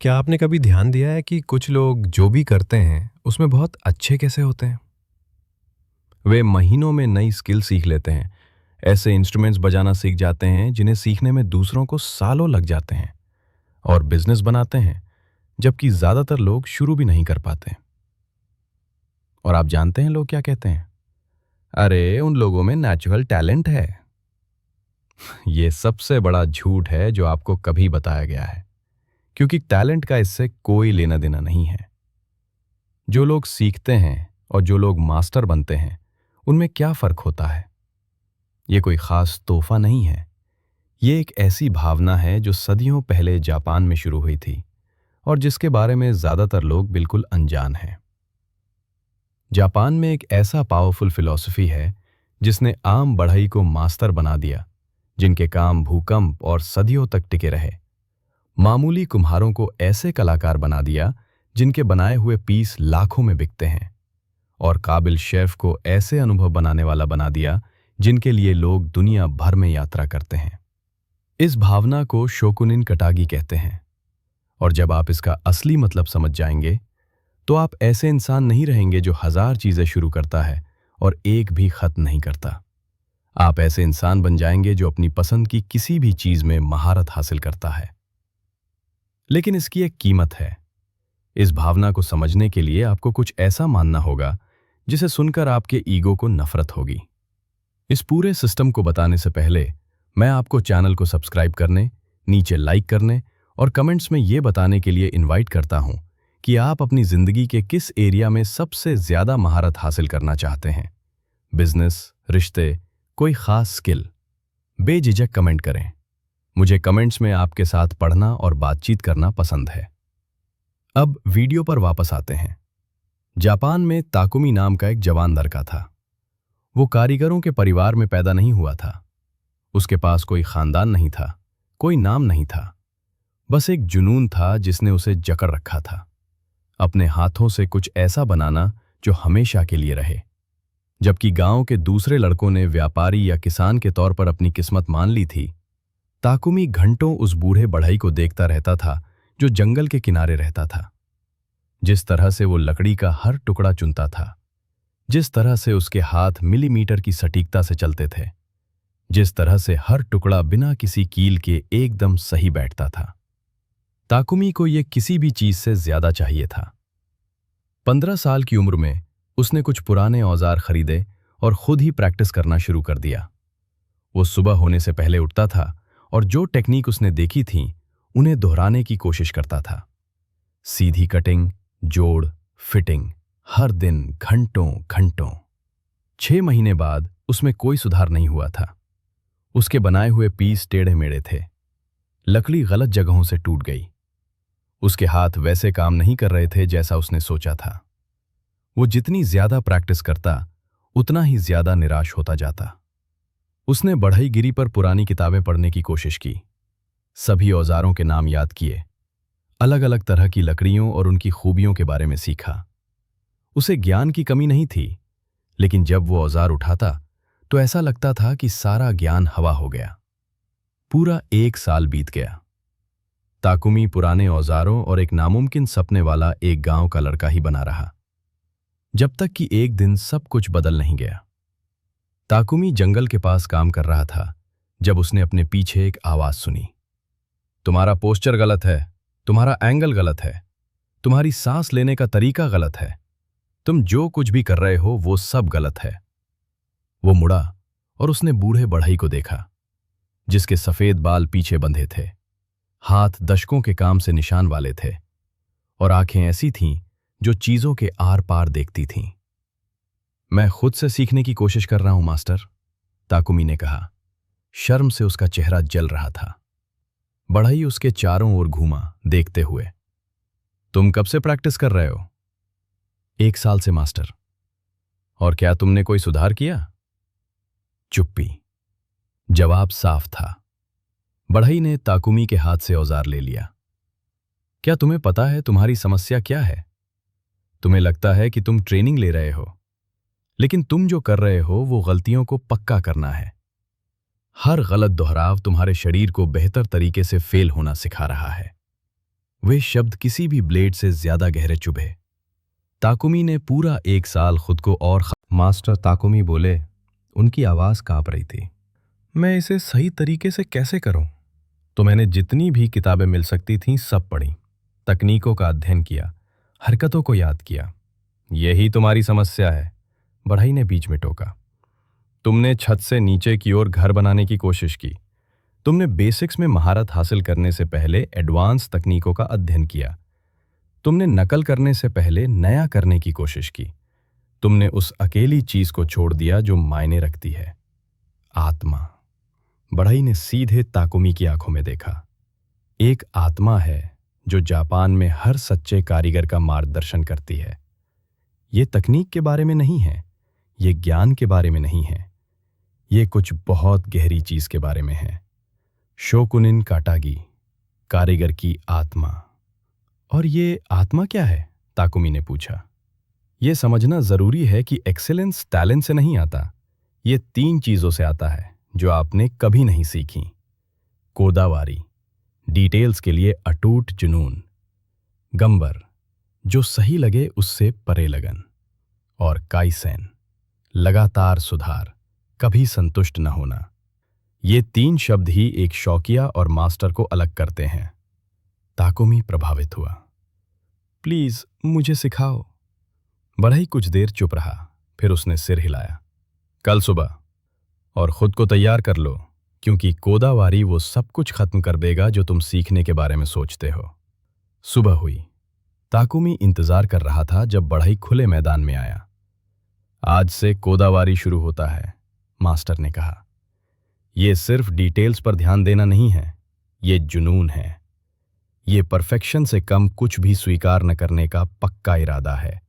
क्या आपने कभी ध्यान दिया है कि कुछ लोग जो भी करते हैं उसमें बहुत अच्छे कैसे होते हैं? वे महीनों में नई स्किल सीख लेते हैं। ऐसे इंस्ट्रूमेंट्स बजाना सीख जाते हैं जिन्हें सीखने में दूसरों को सालों लग जाते हैं और बिजनेस बनाते हैं, जबकि ज्यादातर लोग शुरू भी नहीं कर पाते। और आप जानते हैं लोग क्या कहते हैं? अरे उन लोगों में नेचुरल टैलेंट है। ये सबसे बड़ा झूठ है जो आपको कभी बताया गया है, क्योंकि टैलेंट का इससे कोई लेना देना नहीं है। जो लोग सीखते हैं और जो लोग मास्टर बनते हैं, उनमें क्या फर्क होता है? ये कोई खास तोहफा नहीं है। ये एक ऐसी भावना है जो सदियों पहले जापान में शुरू हुई थी और जिसके बारे में ज्यादातर लोग बिल्कुल अनजान हैं। जापान में एक ऐसा पावरफुल फिलॉसफी है जिसने आम बढ़ई को मास्टर बना दिया, जिनके काम भूकंप और सदियों तक टिके रहे। मामूली कुम्हारों को ऐसे कलाकार बना दिया जिनके बनाए हुए पीस लाखों में बिकते हैं, और काबिल शेफ को ऐसे अनुभव बनाने वाला बना दिया जिनके लिए लोग दुनिया भर में यात्रा करते हैं। इस भावना को शोकुनिन कटागी कहते हैं, और जब आप इसका असली मतलब समझ जाएंगे तो आप ऐसे इंसान नहीं रहेंगे जो 1000 चीजें शुरू करता है और एक भी खत्म नहीं करता। आप ऐसे इंसान बन जाएंगे जो अपनी पसंद की किसी भी चीज में महारत हासिल करता है। लेकिन इसकी एक कीमत है। इस भावना को समझने के लिए आपको कुछ ऐसा मानना होगा जिसे सुनकर आपके ईगो को नफरत होगी। इस पूरे सिस्टम को बताने से पहले मैं आपको चैनल को सब्सक्राइब करने, नीचे लाइक करने और कमेंट्स में यह बताने के लिए इनवाइट करता हूं कि आप अपनी जिंदगी के किस एरिया में सबसे ज्यादा महारत हासिल करना चाहते हैं। बिजनेस, रिश्ते, कोई खास स्किल। बेझिझक कमेंट करें। मुझे कमेंट्स में आपके साथ पढ़ना और बातचीत करना पसंद है। अब वीडियो पर वापस आते हैं। जापान में ताकुमी नाम का एक जवान लड़का था। वो कारीगरों के परिवार में पैदा नहीं हुआ था। उसके पास कोई खानदान नहीं था, कोई नाम नहीं था। बस एक जुनून था जिसने उसे जकड़ रखा था, अपने हाथों से कुछ ऐसा बनाना जो हमेशा के लिए रहे। जबकि गांव के दूसरे लड़कों ने व्यापारी या किसान के तौर पर अपनी किस्मत मान ली थी, ताकुमी घंटों उस बूढ़े बढ़ई को देखता रहता था जो जंगल के किनारे रहता था। जिस तरह से वो लकड़ी का हर टुकड़ा चुनता था, जिस तरह से उसके हाथ मिलीमीटर की सटीकता से चलते थे, जिस तरह से हर टुकड़ा बिना किसी कील के एकदम सही बैठता था, ताकुमी को ये किसी भी चीज से ज्यादा चाहिए था। 15 साल की उम्र में उसने कुछ पुराने औजार खरीदे और खुद ही प्रैक्टिस करना शुरू कर दिया। वो सुबह होने से पहले उठता था और जो टेक्निक उसने देखी थी उन्हें दोहराने की कोशिश करता था। सीधी कटिंग, जोड़, फिटिंग, हर दिन घंटों घंटों। 6 महीने बाद उसमें कोई सुधार नहीं हुआ था। उसके बनाए हुए पीस टेढ़े मेढ़े थे, लकड़ी गलत जगहों से टूट गई। उसके हाथ वैसे काम नहीं कर रहे थे जैसा उसने सोचा था। वो जितनी ज्यादा प्रैक्टिस करता उतना ही ज्यादा निराश होता जाता। उसने बढ़ईगिरी पर पुरानी किताबें पढ़ने की कोशिश की, सभी औजारों के नाम याद किए, अलग अलग तरह की लकड़ियों और उनकी खूबियों के बारे में सीखा। उसे ज्ञान की कमी नहीं थी, लेकिन जब वो औजार उठाता तो ऐसा लगता था कि सारा ज्ञान हवा हो गया। पूरा 1 साल बीत गया। ताकुमी पुराने औजारों और एक नामुमकिन सपने वाला एक गांव का लड़का ही बना रहा, जब तक कि एक दिन सब कुछ बदल नहीं गया। ताकुमी जंगल के पास काम कर रहा था जब उसने अपने पीछे एक आवाज सुनी। तुम्हारा पोस्चर गलत है, तुम्हारा एंगल गलत है, तुम्हारी सांस लेने का तरीका गलत है, तुम जो कुछ भी कर रहे हो वो सब गलत है। वो मुड़ा और उसने बूढ़े बढ़ई को देखा, जिसके सफेद बाल पीछे बंधे थे, हाथ दशकों के काम से निशान वाले थे और आंखें ऐसी थीं जो चीजों के आर पार देखती थीं। मैं खुद से सीखने की कोशिश कर रहा हूं मास्टर, ताकुमी ने कहा। शर्म से उसका चेहरा जल रहा था। बढ़ई उसके चारों ओर घूमा देखते हुए। तुम कब से प्रैक्टिस कर रहे हो? 1 साल से मास्टर। और क्या तुमने कोई सुधार किया? चुप्पी। जवाब साफ था। बढ़ई ने ताकुमी के हाथ से औजार ले लिया। क्या तुम्हें पता है तुम्हारी समस्या क्या है? तुम्हें लगता है कि तुम ट्रेनिंग ले रहे हो, लेकिन तुम जो कर रहे हो वो गलतियों को पक्का करना है। हर गलत दोहराव तुम्हारे शरीर को बेहतर तरीके से फेल होना सिखा रहा है। वे शब्द किसी भी ब्लेड से ज्यादा गहरे चुभे। ताकुमी ने पूरा 1 साल खुद को और मास्टर ताकुमी बोले, उनकी आवाज कांप रही थी। मैं इसे सही तरीके से कैसे करूं? तो मैंने जितनी भी किताबें मिल सकती थीं सब पढ़ी, तकनीकों का अध्ययन किया, हरकतों को याद किया। यही तुम्हारी समस्या है, बढ़ई ने बीच में टोका। तुमने छत से नीचे की ओर घर बनाने की कोशिश की। तुमने बेसिक्स में महारत हासिल करने से पहले एडवांस तकनीकों का अध्ययन किया। तुमने नकल करने से पहले नया करने की कोशिश की। तुमने उस अकेली चीज को छोड़ दिया जो मायने रखती है, आत्मा। बढ़ई ने सीधे ताकुमी की आंखों में देखा। एक आत्मा है जो जापान में हर सच्चे कारीगर का मार्गदर्शन करती है। ये तकनीक के बारे में नहीं है, ये ज्ञान के बारे में नहीं है, ये कुछ बहुत गहरी चीज के बारे में है। शोकुनिन काटागी, कारीगर की आत्मा। और ये आत्मा क्या है? ताकुमी ने पूछा। ये समझना जरूरी है कि एक्सेलेंस टैलेंट से नहीं आता, ये 3 चीजों से आता है जो आपने कभी नहीं सीखी। कोदावारी, डिटेल्स के लिए अटूट जुनून। गंबर, जो सही लगे उससे परे लगन। और काइसेन, लगातार सुधार, कभी संतुष्ट न होना। ये 3 शब्द ही एक शौकिया और मास्टर को अलग करते हैं। ताकुमी प्रभावित हुआ। प्लीज मुझे सिखाओ। बढ़ई कुछ देर चुप रहा, फिर उसने सिर हिलाया। कल सुबह, और खुद को तैयार कर लो, क्योंकि कोदावारी वो सब कुछ खत्म कर देगा जो तुम सीखने के बारे में सोचते हो। सुबह हुई। ताकुमी इंतजार कर रहा था जब बढ़ई खुले मैदान में आया। आज से कोदावारी शुरू होता है, मास्टर ने कहा। ये सिर्फ डिटेल्स पर ध्यान देना नहीं है, ये जुनून है। ये परफेक्शन से कम कुछ भी स्वीकार न करने का पक्का इरादा है।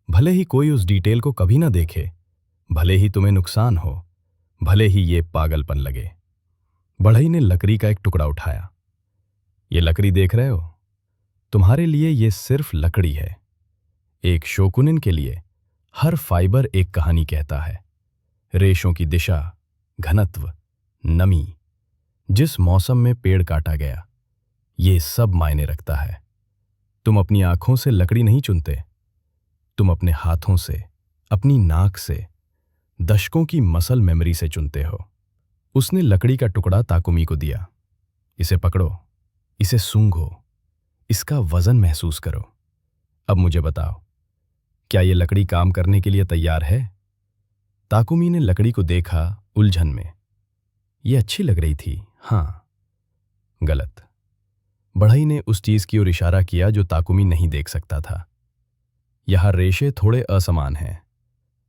भले ही कोई उस डिटेल को कभी न देखे, भले ही तुम्हें नुकसान हो, भले ही ये पागलपन लगे। बढ़ई ने लकड़ी का एक टुकड़ा उठाया। ये लकड़ी देख रहे हो? तुम्हारे लिए ये सिर्फ लकड़ी है। एक शोकुनिन के लिए हर फाइबर एक कहानी कहता है। रेशों की दिशा, घनत्व, नमी, जिस मौसम में पेड़ काटा गया, ये सब मायने रखता है। तुम अपनी आंखों से लकड़ी नहीं चुनते, तुम अपने हाथों से, अपनी नाक से, दशकों की मसल मेमोरी से चुनते हो। उसने लकड़ी का टुकड़ा ताकुमी को दिया। इसे पकड़ो, इसे सूंघो, इसका वजन महसूस करो। अब मुझे बताओ, क्या यह लकड़ी काम करने के लिए तैयार है? ताकुमी ने लकड़ी को देखा, उलझन में। यह अच्छी लग रही थी, हाँ। गलत। बढ़ई ने उस चीज की ओर इशारा किया जो ताकुमी नहीं देख सकता था। यहां रेशे थोड़े असमान हैं।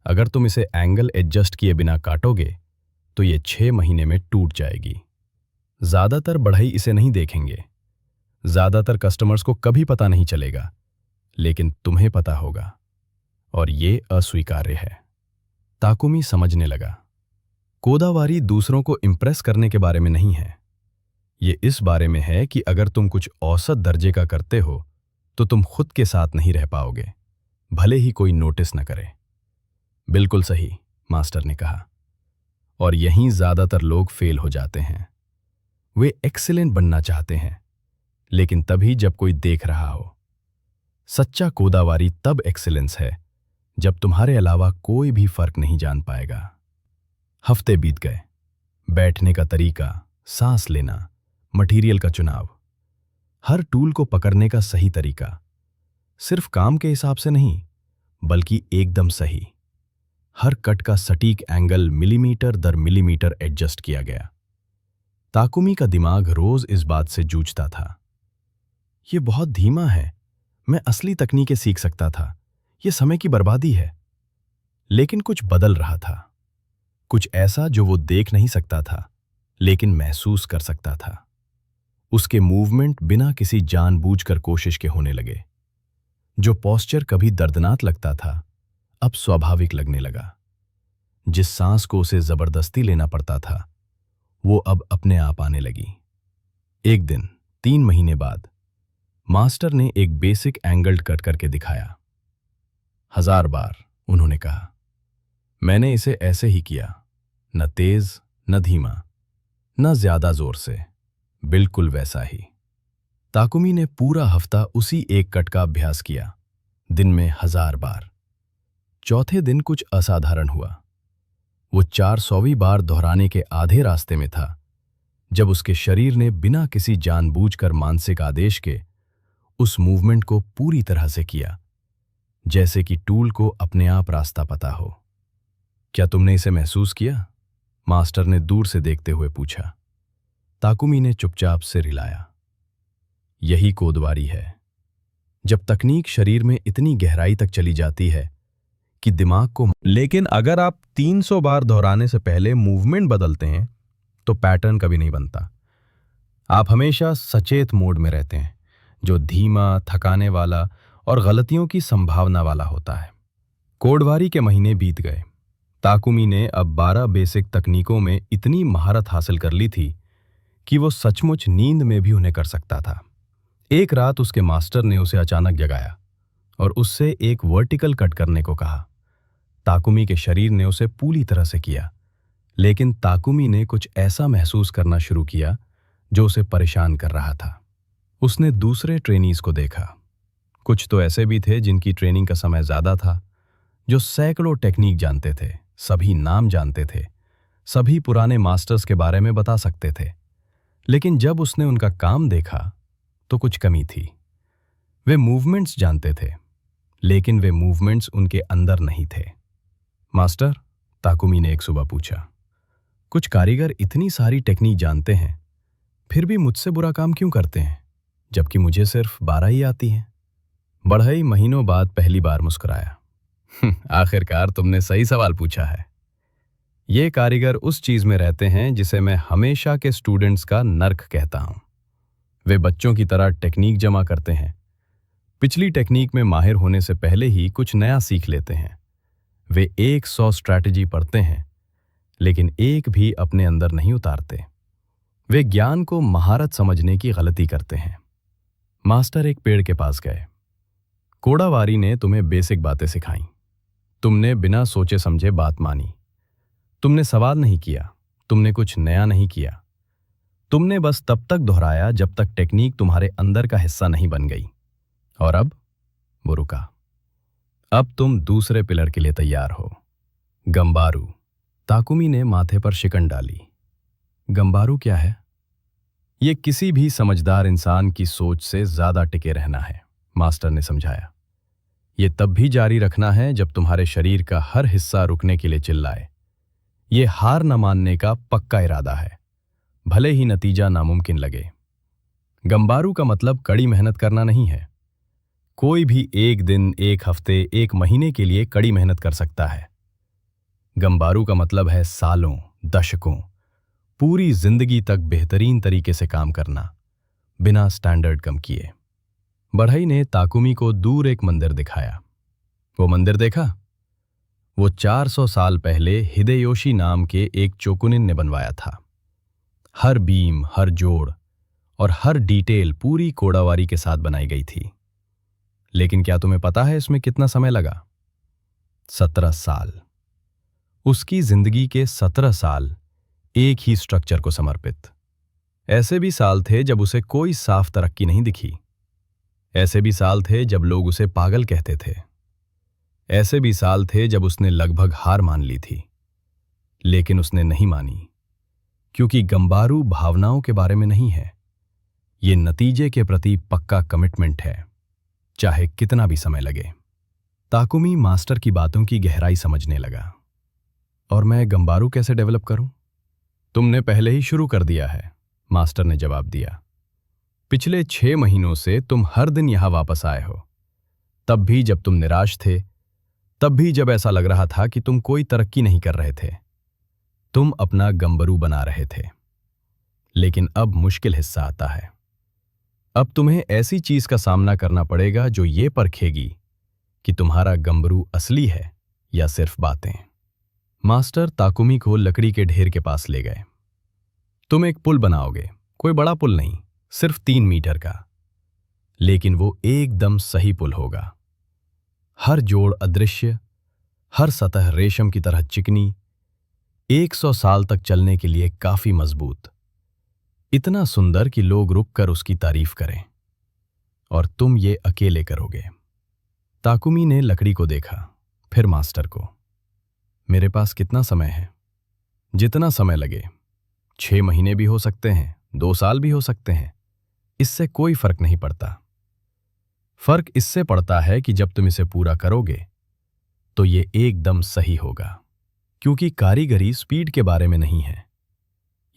अगर तुम इसे एंगल एडजस्ट किए बिना काटोगे तो ये 6 महीने में टूट जाएगी। ज्यादातर बढ़ई इसे नहीं देखेंगे, ज्यादातर कस्टमर्स को कभी पता नहीं चलेगा, लेकिन तुम्हें पता होगा, और ये अस्वीकार्य है। ताकुमी समझने लगा। कोदावारी दूसरों को इंप्रेस करने के बारे में नहीं है, ये इस बारे में है कि अगर तुम कुछ औसत दर्जे का करते हो तो तुम खुद के साथ नहीं रह पाओगे, भले ही कोई नोटिस न करे। बिल्कुल सही, मास्टर ने कहा। और यहीं ज्यादातर लोग फेल हो जाते हैं। वे एक्सीलेंट बनना चाहते हैं, लेकिन तभी जब कोई देख रहा हो। सच्चा कोदावारी तब एक्सीलेंस है जब तुम्हारे अलावा कोई भी फर्क नहीं जान पाएगा। हफ्ते बीत गए। बैठने का तरीका, सांस लेना, मटेरियल का चुनाव, हर टूल को पकड़ने का सही तरीका, सिर्फ काम के हिसाब से नहीं बल्कि एकदम सही। हर कट का सटीक एंगल मिलीमीटर दर मिलीमीटर एडजस्ट किया गया। ताकुमी का दिमाग रोज इस बात से जूझता था। यह बहुत धीमा है, मैं असली तकनीकें सीख सकता था, यह समय की बर्बादी है। लेकिन कुछ बदल रहा था, कुछ ऐसा जो वो देख नहीं सकता था लेकिन महसूस कर सकता था। उसके मूवमेंट बिना किसी जानबूझकर कोशिश के होने लगे। जो पोस्चर कभी दर्दनाक लगता था अब स्वाभाविक लगने लगा। जिस सांस को उसे जबरदस्ती लेना पड़ता था वो अब अपने आप आने लगी। एक दिन 3 महीने बाद मास्टर ने एक बेसिक एंगल्ड कट करके दिखाया। 1000 बार, उन्होंने कहा। मैंने इसे ऐसे ही किया, न तेज न धीमा, न ज्यादा जोर से, बिल्कुल वैसा ही। ताकुमी ने पूरा हफ्ता उसी एक कट का अभ्यास किया, दिन में 1000 बार। चौथे दिन कुछ असाधारण हुआ। वो 400वीं बार दोहराने के आधे रास्ते में था जब उसके शरीर ने बिना किसी जानबूझकर मानसिक आदेश के उस मूवमेंट को पूरी तरह से किया, जैसे कि टूल को अपने आप रास्ता पता हो। क्या तुमने इसे महसूस किया? मास्टर ने दूर से देखते हुए पूछा। ताकुमी ने चुपचाप सिर हिलाया। यही कोदवारी है, जब तकनीक शरीर में इतनी गहराई तक चली जाती है कि दिमाग को। लेकिन अगर आप 300 बार दोहराने से पहले मूवमेंट बदलते हैं तो पैटर्न कभी नहीं बनता। आप हमेशा सचेत मोड में रहते हैं, जो धीमा, थकाने वाला और गलतियों की संभावना वाला होता है। कोडवारी के महीने बीत गए। ताकुमी ने अब 12 बेसिक तकनीकों में इतनी महारत हासिल कर ली थी कि वो सचमुच नींद में भी उन्हें कर सकता था। एक रात उसके मास्टर ने उसे अचानक जगाया और उससे एक वर्टिकल कट करने को कहा। ताकुमी के शरीर ने उसे पूरी तरह से किया, लेकिन ताकुमी ने कुछ ऐसा महसूस करना शुरू किया जो उसे परेशान कर रहा था। उसने दूसरे ट्रेनीज को देखा। कुछ तो ऐसे भी थे जिनकी ट्रेनिंग का समय ज्यादा था, जो सैकड़ों टेक्निक जानते थे, सभी नाम जानते थे, सभी पुराने मास्टर्स के बारे में बता सकते थे। लेकिन जब उसने उनका काम देखा तो कुछ कमी थी। वे मूवमेंट्स जानते थे, लेकिन वे मूवमेंट्स उनके अंदर नहीं थे। मास्टर, ताकुमी ने एक सुबह पूछा, कुछ कारीगर इतनी सारी टेक्निक जानते हैं, फिर भी मुझसे बुरा काम क्यों करते हैं, जबकि मुझे सिर्फ 12 ही आती हैं? बढ़ई महीनों बाद पहली बार मुस्कुराया। आखिरकार तुमने सही सवाल पूछा है। ये कारीगर उस चीज में रहते हैं जिसे मैं हमेशा के स्टूडेंट्स का नर्क कहता हूं। वे बच्चों की तरह टेक्निक जमा करते हैं, पिछली टेक्निक में माहिर होने से पहले ही कुछ नया सीख लेते हैं। वे 100 स्ट्रैटेजी पढ़ते हैं, लेकिन एक भी अपने अंदर नहीं उतारते। वे ज्ञान को महारत समझने की गलती करते हैं। मास्टर एक पेड़ के पास गए। कोडावारी ने तुम्हें बेसिक बातें सिखाई। तुमने बिना सोचे समझे बात मानी। तुमने सवाल नहीं किया, तुमने कुछ नया नहीं किया। तुमने बस तब तक दोहराया जब तक टेक्निक तुम्हारे अंदर का हिस्सा नहीं बन गई। और अब वो रुका। अब तुम दूसरे पिलर के लिए तैयार हो, गंबारू। ताकुमी ने माथे पर शिकन डाली। गंबारू क्या है? ये किसी भी समझदार इंसान की सोच से ज्यादा टिके रहना है, मास्टर ने समझाया। ये तब भी जारी रखना है जब तुम्हारे शरीर का हर हिस्सा रुकने के लिए चिल्लाए। ये हार न मानने का पक्का इरादा है, भले ही नतीजा नामुमकिन लगे। गंबारू का मतलब कड़ी मेहनत करना नहीं है। कोई भी एक दिन, एक हफ्ते, एक महीने के लिए कड़ी मेहनत कर सकता है। गंबारू का मतलब है सालों, दशकों, पूरी जिंदगी तक बेहतरीन तरीके से काम करना, बिना स्टैंडर्ड कम किए। बढ़ई ने ताकुमी को दूर एक मंदिर दिखाया। वो मंदिर देखा? वो 400 साल पहले हिदेयोशी नाम के एक चोकुनिन ने बनवाया था। हर बीम, हर जोड़ और हर डिटेल पूरी कोडावारी के साथ बनाई गई थी। लेकिन क्या तुम्हें पता है इसमें कितना समय लगा? 17 साल। उसकी जिंदगी के 17 साल एक ही स्ट्रक्चर को समर्पित। ऐसे भी साल थे जब उसे कोई साफ तरक्की नहीं दिखी। ऐसे भी साल थे जब लोग उसे पागल कहते थे। ऐसे भी साल थे जब उसने लगभग हार मान ली थी। लेकिन उसने नहीं मानी, क्योंकि गंबारू भावनाओं के बारे में नहीं है। ये नतीजे के प्रति पक्का कमिटमेंट है, चाहे कितना भी समय लगे। ताकुमी मास्टर की बातों की गहराई समझने लगा। और मैं गंबारू कैसे डेवलप करूं? तुमने पहले ही शुरू कर दिया है, मास्टर ने जवाब दिया। पिछले 6 महीनों से तुम हर दिन यहां वापस आए हो। तब भी जब तुम निराश थे, तब भी जब ऐसा लग रहा था कि तुम कोई तरक्की नहीं कर रहे थे। तुम अपना गंबरू बना रहे थे। लेकिन अब मुश्किल हिस्सा आता है। अब तुम्हें ऐसी चीज का सामना करना पड़ेगा जो ये परखेगी कि तुम्हारा गंबरू असली है या सिर्फ बातें। मास्टर ताकुमी को लकड़ी के ढेर के पास ले गए। तुम एक पुल बनाओगे, कोई बड़ा पुल नहीं, सिर्फ 3 मीटर का। लेकिन वो एकदम सही पुल होगा। हर जोड़ अदृश्य, हर सतह रेशम की तरह चिकनी, 100 साल तक चलने के लिए काफी मजबूत। इतना सुंदर कि लोग रुककर उसकी तारीफ करें। और तुम ये अकेले करोगे। ताकुमी ने लकड़ी को देखा, फिर मास्टर को। मेरे पास कितना समय है? जितना समय लगे। 6 महीने भी हो सकते हैं, 2 साल भी हो सकते हैं। इससे कोई फर्क नहीं पड़ता। फर्क इससे पड़ता है कि जब तुम इसे पूरा करोगे तो ये एकदम सही होगा। क्योंकि कारीगरी स्पीड के बारे में नहीं है,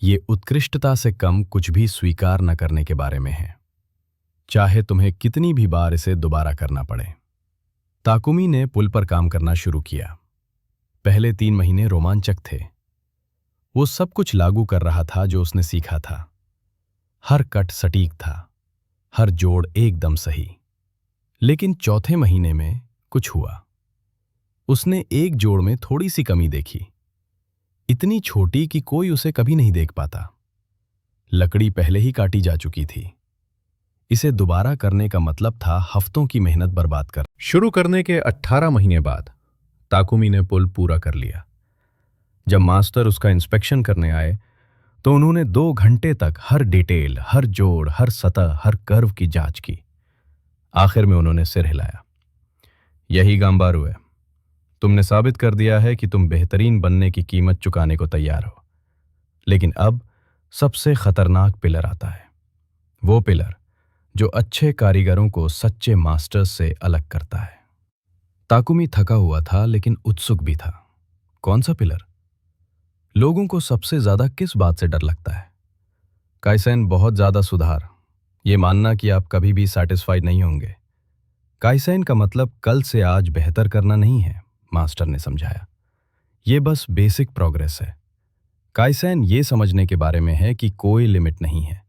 ये उत्कृष्टता से कम कुछ भी स्वीकार न करने के बारे में है, चाहे तुम्हें कितनी भी बार इसे दोबारा करना पड़े। ताकुमी ने पुल पर काम करना शुरू किया। पहले 3 महीने रोमांचक थे। वो सब कुछ लागू कर रहा था जो उसने सीखा था। हर कट सटीक था, हर जोड़ एकदम सही। लेकिन चौथे महीने में कुछ हुआ। उसने एक जोड़ में थोड़ी सी कमी देखी, इतनी छोटी कि कोई उसे कभी नहीं देख पाता। लकड़ी पहले ही काटी जा चुकी थी। इसे दोबारा करने का मतलब था हफ्तों की मेहनत बर्बाद कर। शुरू करने के 18 महीने बाद ताकुमी ने पुल पूरा कर लिया। जब मास्टर उसका इंस्पेक्शन करने आए तो उन्होंने 2 घंटे तक हर डिटेल, हर जोड़, हर सतह, हर कर्व की जांच की। आखिर में उन्होंने सिर हिलाया। यही गांबारू है। तुमने साबित कर दिया है कि तुम बेहतरीन बनने की कीमत चुकाने को तैयार हो। लेकिन अब सबसे खतरनाक पिलर आता है। वो पिलर जो अच्छे कारीगरों को सच्चे मास्टर्स से अलग करता है। ताकुमी थका हुआ था लेकिन उत्सुक भी था। कौन सा पिलर? लोगों को सबसे ज्यादा किस बात से डर लगता है? काइसेन बहुत ज्यादा सुधार, ये मानना कि आप कभी भी सैटिस्फाइड नहीं होंगे। काइसेन का मतलब कल से आज बेहतर करना नहीं है, मास्टर ने समझाया। ये बस बेसिक प्रोग्रेस है। काइसेन ये समझने के बारे में है कि कोई लिमिट नहीं है,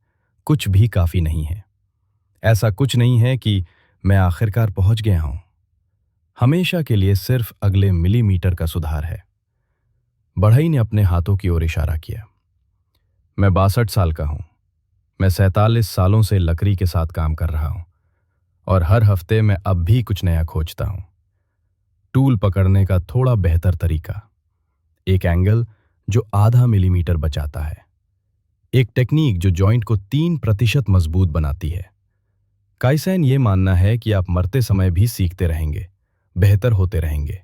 कुछ भी काफी नहीं है। ऐसा कुछ नहीं है कि मैं आखिरकार पहुंच गया हूं। हमेशा के लिए सिर्फ अगले मिलीमीटर का सुधार है। बढ़ई ने अपने हाथों की ओर इशारा किया। मैं 62 साल का हूं। मैं 47 सालों से लकड़ी के साथ काम कर रहा हूं और हर हफ्ते मैं अब भी कुछ नया खोजता हूं। टूल पकड़ने का थोड़ा बेहतर तरीका, एक एंगल जो आधा मिलीमीटर बचाता है, एक टेक्निक जो जॉइंट को 3% मजबूत बनाती है। काइसेन ये मानना है कि आप मरते समय भी सीखते रहेंगे, बेहतर होते रहेंगे,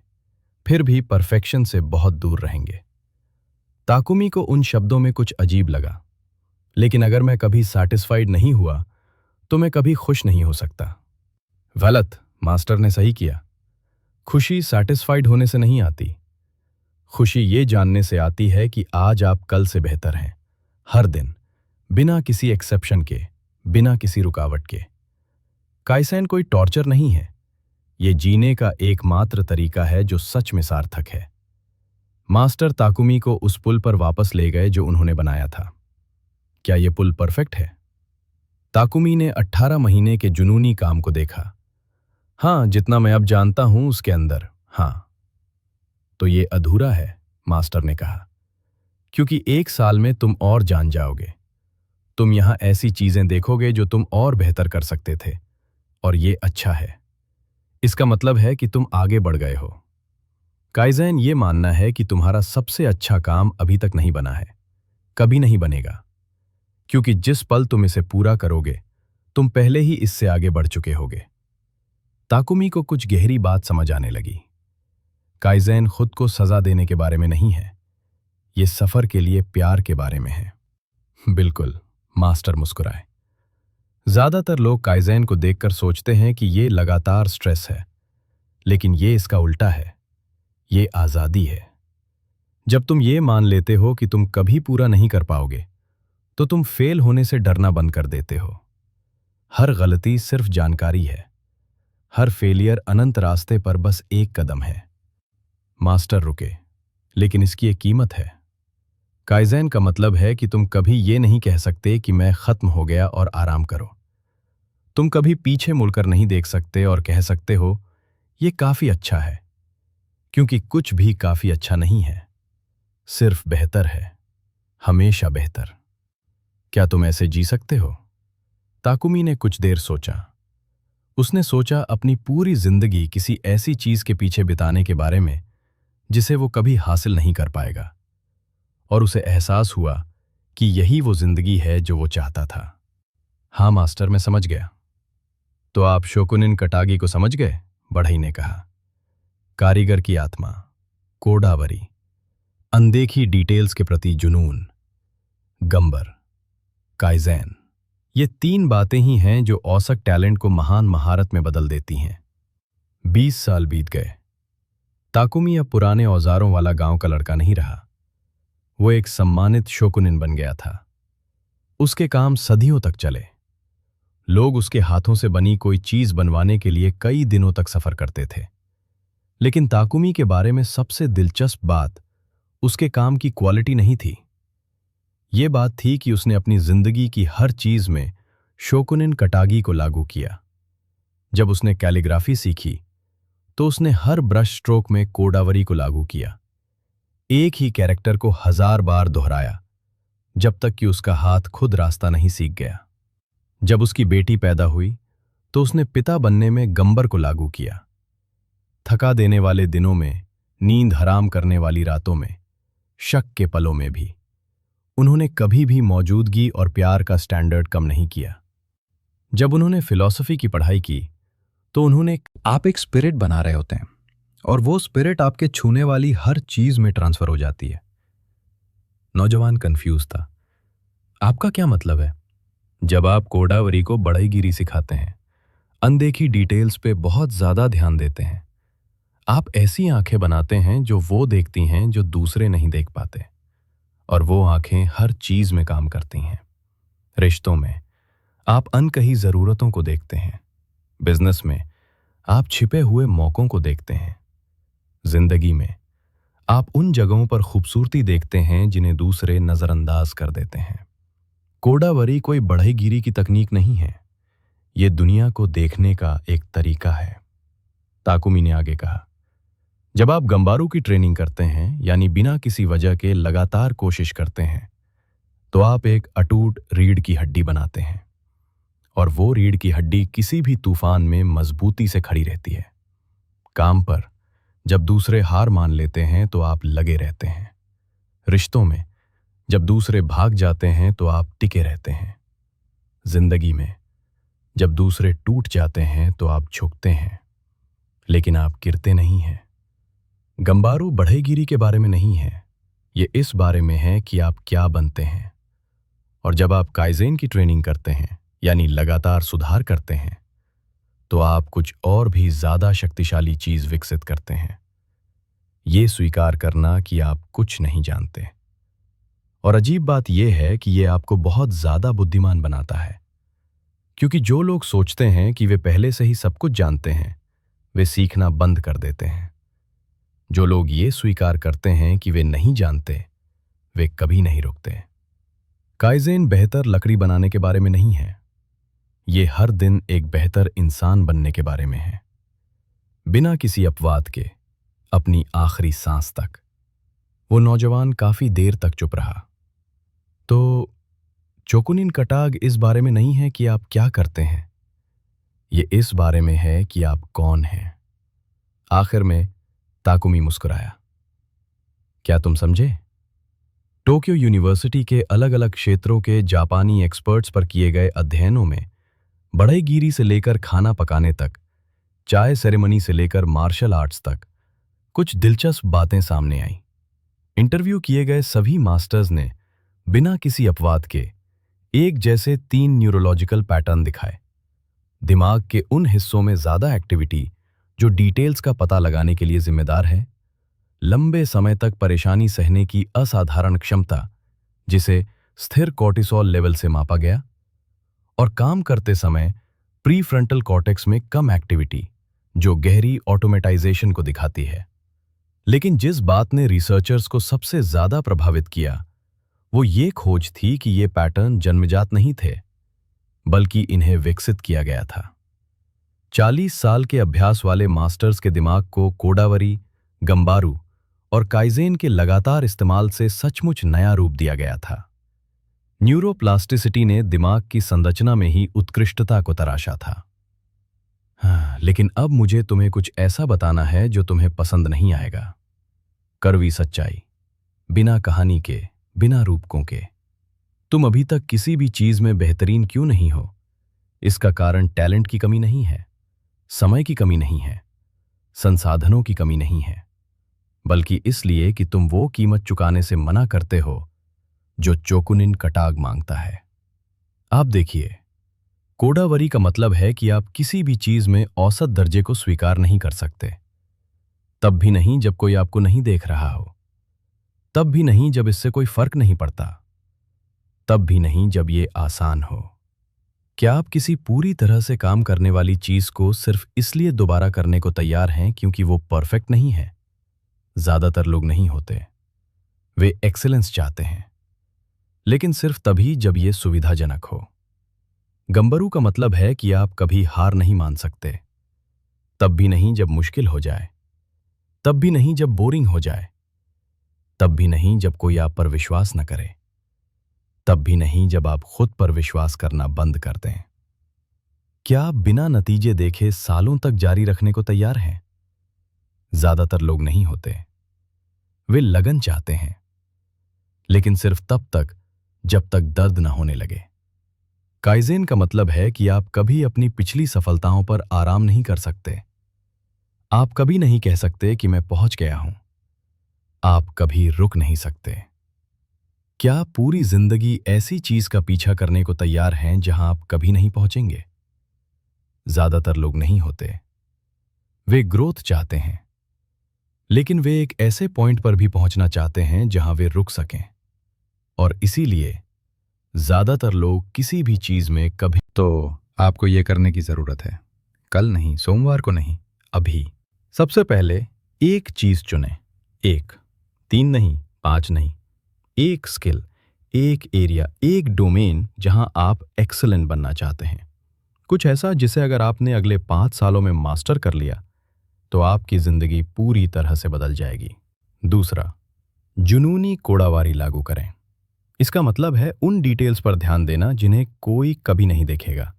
फिर भी परफेक्शन से बहुत दूर रहेंगे। ताकुमी को उन शब्दों में कुछ अजीब लगा। लेकिन अगर मैं कभी सैटिस्फाइड नहीं हुआ तो मैं कभी खुश नहीं हो सकता। गलत, मास्टर ने सही किया। खुशी सैटिस्फाइड होने से नहीं आती। खुशी ये जानने से आती है कि आज आप कल से बेहतर हैं, हर दिन, बिना किसी एक्सेप्शन के, बिना किसी रुकावट के। काइसेन कोई टॉर्चर नहीं है, ये जीने का एकमात्र तरीका है जो सच में सार्थक है। मास्टर ताकुमी को उस पुल पर वापस ले गए जो उन्होंने बनाया था। क्या ये पुल परफेक्ट है? ताकुमी ने 18 महीने के जुनूनी काम को देखा। हाँ, जितना मैं अब जानता हूं उसके अंदर, हाँ। तो ये अधूरा है, मास्टर ने कहा, क्योंकि 1 साल में तुम और जान जाओगे। तुम यहां ऐसी चीजें देखोगे जो तुम और बेहतर कर सकते थे, और ये अच्छा है। इसका मतलब है कि तुम आगे बढ़ गए हो। काइसेन ये मानना है कि तुम्हारा सबसे अच्छा काम अभी तक नहीं बना है, कभी नहीं बनेगा, क्योंकि जिस पल तुम इसे पूरा करोगे तुम पहले ही इससे आगे बढ़ चुके होगे। ताकुमी को कुछ गहरी बात समझ आने लगी। काइसेन खुद को सजा देने के बारे में नहीं है, ये सफर के लिए प्यार के बारे में है। बिल्कुल, मास्टर मुस्कुराए। ज्यादातर लोग काइसेन को देखकर सोचते हैं कि ये लगातार स्ट्रेस है, लेकिन ये इसका उल्टा है। ये आजादी है। जब तुम ये मान लेते हो कि तुम कभी पूरा नहीं कर पाओगे तो तुम फेल होने से डरना बंद कर देते हो। हर गलती सिर्फ जानकारी है, हर फेलियर अनंत रास्ते पर बस एक कदम है। मास्टर रुके, लेकिन इसकी एक कीमत है। काइसेन का मतलब है कि तुम कभी ये नहीं कह सकते कि मैं खत्म हो गया और आराम करो। तुम कभी पीछे मुड़कर नहीं देख सकते और कह सकते हो ये काफी अच्छा है, क्योंकि कुछ भी काफी अच्छा नहीं है, सिर्फ बेहतर है, हमेशा बेहतर। क्या तुम ऐसे जी सकते हो? ताकुमी ने कुछ देर सोचा। उसने सोचा अपनी पूरी जिंदगी किसी ऐसी चीज के पीछे बिताने के बारे में जिसे वो कभी हासिल नहीं कर पाएगा, और उसे एहसास हुआ कि यही वो जिंदगी है जो वो चाहता था। हाँ मास्टर, मैं समझ गया। तो आप शोकुनिन कटागी को समझ गए? बढ़ई ने कहा। कारीगर की आत्मा, कोडावरी, अनदेखी डिटेल्स के प्रति जुनून, गंबर, काइज़ेन, ये 3 बातें ही हैं जो औसत टैलेंट को महान महारत में बदल देती हैं। 20 साल बीत गए। ताकुमी अब पुराने औजारों वाला गांव का लड़का नहीं रहा। वो एक सम्मानित शोकुनिन बन गया था। उसके काम सदियों तक चले। लोग उसके हाथों से बनी कोई चीज बनवाने के लिए कई दिनों तक सफर करते थे। लेकिन ताकुमी के बारे में सबसे दिलचस्प बात उसके काम की क्वालिटी नहीं थी। ये बात थी कि उसने अपनी जिंदगी की हर चीज में शोकुनिन कटागी को लागू किया। जब उसने कैलीग्राफी सीखी तो उसने हर ब्रश स्ट्रोक में कोडावरी को लागू किया। एक ही कैरेक्टर को 1000 बार दोहराया जब तक कि उसका हाथ खुद रास्ता नहीं सीख गया। जब उसकी बेटी पैदा हुई तो उसने पिता बनने में गंबर को लागू किया। थका देने वाले दिनों में, नींद हराम करने वाली रातों में, शक के पलों में भी उन्होंने कभी भी मौजूदगी और प्यार का स्टैंडर्ड कम नहीं किया। जब उन्होंने फिलॉसफी की पढ़ाई की तो उन्होंने आप एक स्पिरिट बना रहे होते हैं और वो स्पिरिट आपके छूने वाली हर चीज में ट्रांसफर हो जाती है। नौजवान कंफ्यूज था। आपका क्या मतलब है? जब आप कोडावरी को बढ़ईगिरी सिखाते हैं, अनदेखी डिटेल्स पे बहुत ज्यादा ध्यान देते हैं, आप ऐसी आंखें बनाते हैं जो वो देखती हैं जो दूसरे नहीं देख पाते, और वो आंखें हर चीज में काम करती हैं। रिश्तों में आप अनकही जरूरतों को देखते हैं। बिजनेस में आप छिपे हुए मौकों को देखते हैं। जिंदगी में आप उन जगहों पर खूबसूरती देखते हैं जिन्हें दूसरे नजरअंदाज कर देते हैं। कोडावरी कोई बढ़ईगिरी की तकनीक नहीं है, ये दुनिया को देखने का एक तरीका है। ताकुमी ने आगे कहा, जब आप गंबारू की ट्रेनिंग करते हैं, यानी बिना किसी वजह के लगातार कोशिश करते हैं, तो आप एक अटूट रीढ़ की हड्डी बनाते हैं, और वो रीढ़ की हड्डी किसी भी तूफान में मजबूती से खड़ी रहती है। काम पर जब दूसरे हार मान लेते हैं तो आप लगे रहते हैं। रिश्तों में जब दूसरे भाग जाते हैं तो आप टिके रहते हैं। जिंदगी में जब दूसरे टूट जाते हैं तो आप झुकते हैं, लेकिन आप गिरते नहीं हैं। गंबारू बढ़ईगिरी के बारे में नहीं है, ये इस बारे में है कि आप क्या बनते हैं। और जब आप काइज़ेन की ट्रेनिंग करते हैं, यानी लगातार सुधार करते हैं, तो आप कुछ और भी ज्यादा शक्तिशाली चीज विकसित करते हैं। ये स्वीकार करना कि आप कुछ नहीं जानते। और अजीब बात यह है कि यह आपको बहुत ज्यादा बुद्धिमान बनाता है, क्योंकि जो लोग सोचते हैं कि वे पहले से ही सब कुछ जानते हैं, वे सीखना बंद कर देते हैं। जो लोग ये स्वीकार करते हैं कि वे नहीं जानते, वे कभी नहीं रुकते। काइज़ेन बेहतर लकड़ी बनाने के बारे में नहीं है, ये हर दिन एक बेहतर इंसान बनने के बारे में है। बिना किसी अपवाद के, अपनी आखिरी सांस तक। वो नौजवान काफी देर तक चुप रहा। तो चोकुनिन कटाग इस बारे में नहीं है कि आप क्या करते हैं, ये इस बारे में है कि आप कौन हैं। आखिर में ताकुमी मुस्कुराया। क्या तुम समझे? टोक्यो यूनिवर्सिटी के अलग अलग क्षेत्रों के जापानी एक्सपर्ट्स पर किए गए अध्ययनों में बढ़ईगिरी से लेकर खाना पकाने तक, चाय सेरेमनी से लेकर मार्शल आर्ट्स तक कुछ दिलचस्प बातें सामने आईं। इंटरव्यू किए गए सभी मास्टर्स ने बिना किसी अपवाद के एक जैसे 3 न्यूरोलॉजिकल पैटर्न दिखाए। दिमाग के उन हिस्सों में ज्यादा एक्टिविटी जो डिटेल्स का पता लगाने के लिए जिम्मेदार है, लंबे समय तक परेशानी सहने की असाधारण क्षमता जिसे स्थिर कोर्टिसोल लेवल से मापा गया, और काम करते समय प्री फ्रंटल कॉर्टेक्स में कम एक्टिविटी जो गहरी ऑटोमेटाइजेशन को दिखाती है। लेकिन जिस बात ने रिसर्चर्स को सबसे ज्यादा प्रभावित किया वो ये खोज थी कि ये पैटर्न जन्मजात नहीं थे, बल्कि इन्हें विकसित किया गया था। 40 साल के अभ्यास वाले मास्टर्स के दिमाग को कोडावरी, गंबारू और काइज़ेन के लगातार इस्तेमाल से सचमुच नया रूप दिया गया था। न्यूरोप्लास्टिसिटी ने दिमाग की संरचना में ही उत्कृष्टता को तराशा था। हाँ, लेकिन अब मुझे तुम्हें कुछ ऐसा बताना है जो तुम्हें पसंद नहीं आएगा। कड़वी सच्चाई, बिना कहानी के, बिना रूपकों के। तुम अभी तक किसी भी चीज में बेहतरीन क्यों नहीं हो? इसका कारण टैलेंट की कमी नहीं है, समय की कमी नहीं है, संसाधनों की कमी नहीं है, बल्कि इसलिए कि तुम वो कीमत चुकाने से मना करते हो जो चोकुनिन कटाग मांगता है। आप देखिए, कोडावरी का मतलब है कि आप किसी भी चीज में औसत दर्जे को स्वीकार नहीं कर सकते। तब भी नहीं जब कोई आपको नहीं देख रहा हो, तब भी नहीं जब इससे कोई फर्क नहीं पड़ता, तब भी नहीं जब ये आसान हो। क्या आप किसी पूरी तरह से काम करने वाली चीज को सिर्फ इसलिए दोबारा करने को तैयार हैं क्योंकि वो परफेक्ट नहीं है? ज्यादातर लोग नहीं होते। वे एक्सीलेंस चाहते हैं, लेकिन सिर्फ तभी जब ये सुविधाजनक हो। गंबरू का मतलब है कि आप कभी हार नहीं मान सकते, तब भी नहीं जब मुश्किल हो जाए, तब भी नहीं जब बोरिंग हो जाए, तब भी नहीं जब कोई आप पर विश्वास न करे, तब भी नहीं जब आप खुद पर विश्वास करना बंद कर दें। क्या आप बिना नतीजे देखे सालों तक जारी रखने को तैयार हैं? ज्यादातर लोग नहीं होते। वे लगन चाहते हैं, लेकिन सिर्फ तब तक जब तक दर्द न होने लगे। काइजेन का मतलब है कि आप कभी अपनी पिछली सफलताओं पर आराम नहीं कर सकते। आप कभी नहीं कह सकते कि मैं पहुंच गया हूं। आप कभी रुक नहीं सकते। क्या आप पूरी जिंदगी ऐसी चीज का पीछा करने को तैयार हैं जहां आप कभी नहीं पहुंचेंगे? ज्यादातर लोग नहीं होते। वे ग्रोथ चाहते हैं, लेकिन वे एक ऐसे पॉइंट पर भी पहुंचना चाहते हैं जहां वे रुक सकें। और इसीलिए ज्यादातर लोग किसी भी चीज में कभी तो आपको ये करने की जरूरत है। कल नहीं, सोमवार को नहीं, अभी। सबसे पहले एक चीज चुनें। एक, 3 नहीं, 5 नहीं। एक स्किल, एक एरिया, एक डोमेन जहां आप एक्सीलेंट बनना चाहते हैं। कुछ ऐसा जिसे अगर आपने अगले 5 सालों में मास्टर कर लिया तो आपकी जिंदगी पूरी तरह से बदल जाएगी। दूसरा, जुनूनी कोडावारी लागू करें। इसका मतलब है उन डिटेल्स पर ध्यान देना जिन्हें कोई कभी नहीं देखेगा।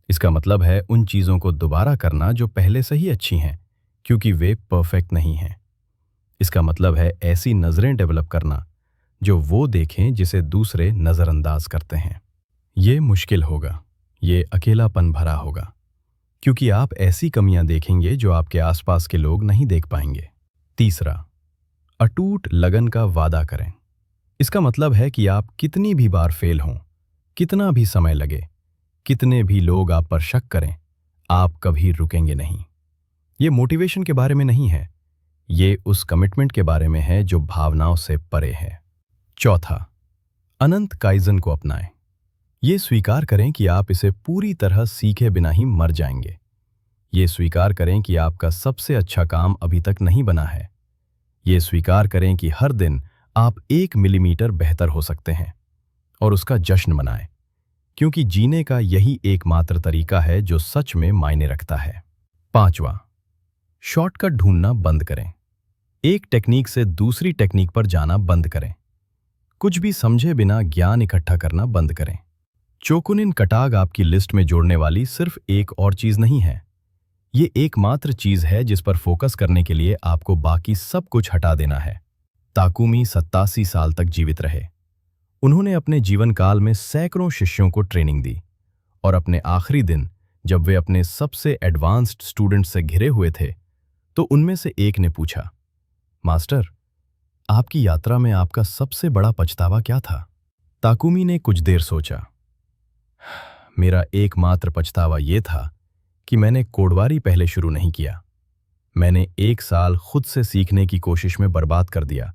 इसका मतलब है उन चीजों को दोबारा करना जो पहले से ही अच्छी हैं, क्योंकि वे परफेक्ट नहीं हैं। इसका मतलब है ऐसी नजरें डेवलप करना जो वो देखें जिसे दूसरे नजरअंदाज करते हैं। ये मुश्किल होगा, ये अकेलापन भरा होगा, क्योंकि आप ऐसी कमियां देखेंगे जो आपके आसपास के लोग नहीं देख पाएंगे। तीसरा, अटूट लगन का वादा करें। इसका मतलब है कि आप कितनी भी बार फेल हों, कितना भी समय लगे, कितने भी लोग आप पर शक करें, आप कभी रुकेंगे नहीं। ये मोटिवेशन के बारे में नहीं है, ये उस कमिटमेंट के बारे में है जो भावनाओं से परे है। चौथा, अनंत काइजन को अपनाएं। ये स्वीकार करें कि आप इसे पूरी तरह सीखे बिना ही मर जाएंगे। ये स्वीकार करें कि आपका सबसे अच्छा काम अभी तक नहीं बना है। ये स्वीकार करें कि हर दिन आप 1 मिलीमीटर बेहतर हो सकते हैं और उसका जश्न मनाएं, क्योंकि जीने का यही एकमात्र तरीका है जो सच में मायने रखता है। पांचवा, शॉर्टकट ढूंढना बंद करें। एक टेक्निक से दूसरी टेक्निक पर जाना बंद करें। कुछ भी समझे बिना ज्ञान इकट्ठा करना बंद करें। चोकुनिन कटाग आपकी लिस्ट में जोड़ने वाली सिर्फ एक और चीज नहीं है। ये एकमात्र चीज है जिस पर फोकस करने के लिए आपको बाकी सब कुछ हटा देना है। ताकुमी 87 साल तक जीवित रहे। उन्होंने अपने जीवन काल में सैकड़ों शिष्यों को ट्रेनिंग दी और अपने आखिरी दिन जब वे अपने सबसे एडवांस्ड स्टूडेंट से घिरे हुए थे तो उनमें से एक ने पूछा, मास्टर, आपकी यात्रा में आपका सबसे बड़ा पछतावा क्या था? ताकुमी ने कुछ देर सोचा। मेरा एकमात्र पछतावा यह था कि मैंने कोडवारी पहले शुरू नहीं किया। मैंने 1 साल खुद से सीखने की कोशिश में बर्बाद कर दिया,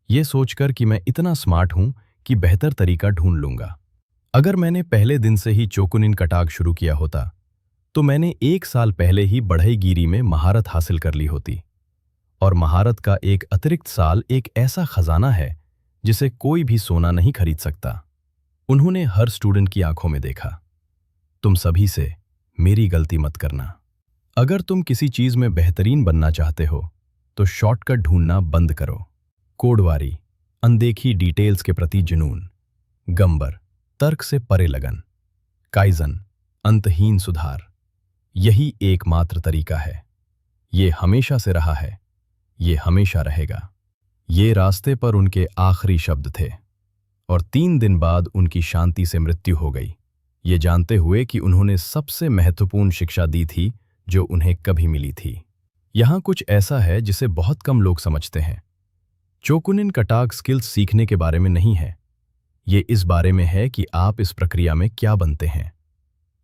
ये सोचकर कि मैं इतना स्मार्ट हूं कि बेहतर तरीका ढूंढ लूंगा। अगर मैंने पहले दिन से ही चोकुनिन कटाग शुरू किया होता तो मैंने 1 साल पहले ही बढ़ईगीरी में महारत हासिल कर ली होती। और महारत का एक अतिरिक्त साल एक ऐसा खजाना है जिसे कोई भी सोना नहीं खरीद सकता। उन्होंने हर स्टूडेंट की आंखों में देखा, तुम सभी से मेरी गलती मत करना। अगर तुम किसी चीज में बेहतरीन बनना चाहते हो तो शॉर्टकट ढूंढना बंद करो। कोडवारी, अनदेखी डिटेल्स के प्रति जुनून। गंबर, तर्क से परे लगन। काइजन, अंतहीन सुधार। यही एकमात्र तरीका है। ये हमेशा से रहा है, ये हमेशा रहेगा। ये रास्ते पर उनके आखिरी शब्द थे और 3 दिन बाद उनकी शांति से मृत्यु हो गई। ये जानते हुए कि उन्होंने सबसे महत्वपूर्ण शिक्षा दी थी जो उन्हें कभी मिली थी। यहाँ कुछ ऐसा है जिसे बहुत कम लोग समझते हैं। चोकुनिन कटाक स्किल्स सीखने के बारे में नहीं है। ये इस बारे में है कि आप इस प्रक्रिया में क्या बनते हैं।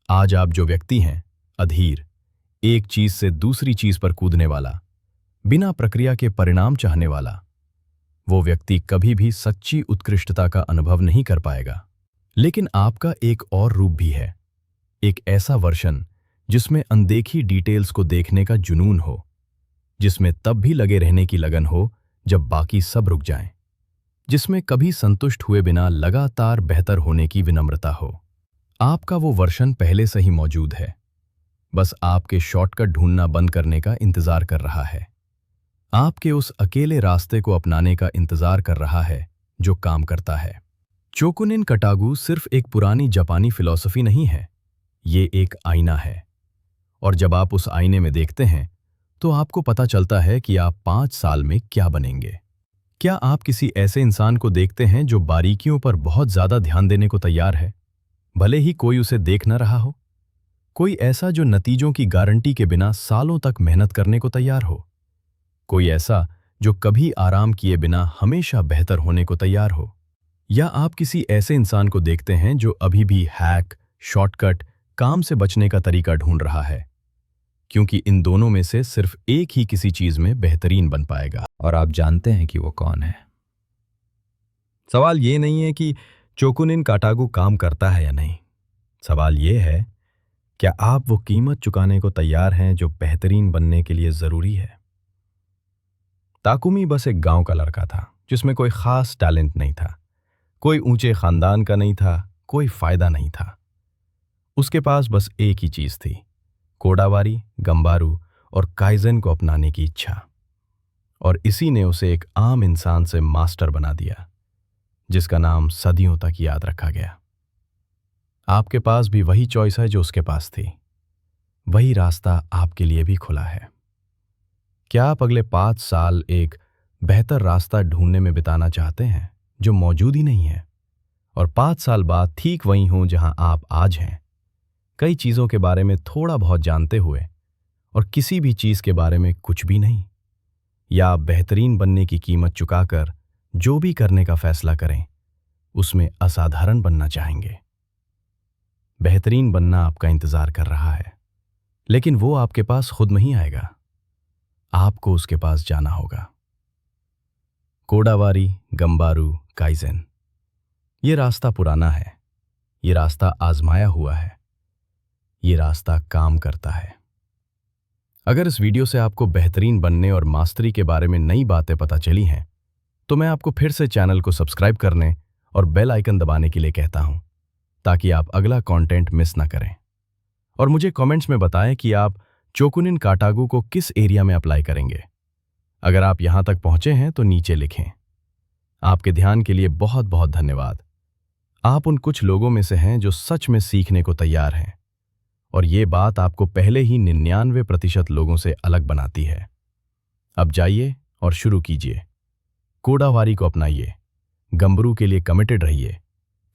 आज आप जो व्यक्ति हैं, अधीर, एक चीज से दूसरी चीज पर कूदने वाला, बिना प्रक्रिया के परिणाम चाहने वाला, वो व्यक्ति कभी भी सच्ची उत्कृष्टता का अनुभव नहीं कर पाएगा। लेकिन आपका एक और रूप भी है, एक ऐसा वर्षन जिसमें अनदेखी डिटेल्स को देखने का जुनून हो, जिसमें तब भी लगे रहने की लगन हो जब बाकी सब रुक जाएं, जिसमें कभी संतुष्ट हुए बिना लगातार बेहतर होने की विनम्रता हो। आपका वो वर्षन पहले से ही मौजूद है, बस आपके शॉर्टकट ढूंढना बंद करने का इंतजार कर रहा है। आपके उस अकेले रास्ते को अपनाने का इंतजार कर रहा है जो काम करता है। चोकुनिन कटागु सिर्फ एक पुरानी जापानी फिलॉसफी नहीं है, ये एक आईना है। और जब आप उस आईने में देखते हैं तो आपको पता चलता है कि आप 5 साल में क्या बनेंगे। क्या आप किसी ऐसे इंसान को देखते हैं जो बारीकियों पर बहुत ज्यादा ध्यान देने को तैयार है, भले ही कोई उसे देख न रहा हो? कोई ऐसा जो नतीजों की गारंटी के बिना सालों तक मेहनत करने को तैयार हो? कोई ऐसा जो कभी आराम किए बिना हमेशा बेहतर होने को तैयार हो? या आप किसी ऐसे इंसान को देखते हैं जो अभी भी हैक, शॉर्टकट, काम से बचने का तरीका ढूंढ रहा है? क्योंकि इन दोनों में से सिर्फ एक ही किसी चीज में बेहतरीन बन पाएगा। और आप जानते हैं कि वो कौन है। सवाल ये नहीं है कि चोकुनिन काटागु काम करता है या नहीं। सवाल ये है, क्या आप वो कीमत चुकाने को तैयार हैं जो बेहतरीन बनने के लिए जरूरी है? ताकुमी बस एक गांव का लड़का था जिसमें कोई खास टैलेंट नहीं था, कोई ऊंचे खानदान का नहीं था, कोई फायदा नहीं था। उसके पास बस एक ही चीज थी, कोडावारी, गंबारू और काइजन को अपनाने की इच्छा। और इसी ने उसे एक आम इंसान से मास्टर बना दिया, जिसका नाम सदियों तक याद रखा गया। आपके पास भी वही चॉइस है जो उसके पास थी। वही रास्ता आपके लिए भी खुला है। क्या आप अगले 5 साल एक बेहतर रास्ता ढूंढने में बिताना चाहते हैं जो मौजूद ही नहीं है, और 5 साल बाद ठीक वहीं हों जहां आप आज हैं, कई चीजों के बारे में थोड़ा बहुत जानते हुए और किसी भी चीज के बारे में कुछ भी नहीं? या आप बेहतरीन बनने की कीमत चुकाकर जो भी करने का फैसला करें उसमें असाधारण बनना चाहेंगे? बेहतरीन बनना आपका इंतजार कर रहा है, लेकिन वो आपके पास खुद नहीं आएगा, आपको उसके पास जाना होगा। कोडावारी, गंबारू, काइजेन, ये रास्ता पुराना है, ये रास्ता आजमाया हुआ है, ये रास्ता काम करता है। अगर इस वीडियो से आपको बेहतरीन बनने और मास्टरी के बारे में नई बातें पता चली हैं, तो मैं आपको फिर से चैनल को सब्सक्राइब करने और बेल आइकन दबाने के लिए कहता हूं, ताकि आप अगला कंटेंट मिस ना करें। और मुझे कमेंट्स में बताएं कि आप चोकुनिन काटागु को किस एरिया में अप्लाई करेंगे। अगर आप यहां तक पहुंचे हैं तो नीचे लिखें। आपके ध्यान के लिए बहुत बहुत धन्यवाद। आप उन कुछ लोगों में से हैं जो सच में सीखने को तैयार हैं, और ये बात आपको पहले ही 99% लोगों से अलग बनाती है। अब जाइए और शुरू कीजिए। कोडावारी को अपनाइए, गंबरू के लिए कमिटेड रहिए,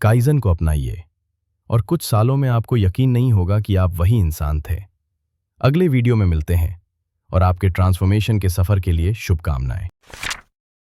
काइजन को अपनाइए, और कुछ सालों में आपको यकीन नहीं होगा कि आप वही इंसान थे। अगले वीडियो में मिलते हैं, और आपके ट्रांसफॉर्मेशन के सफर के लिए शुभकामनाएं।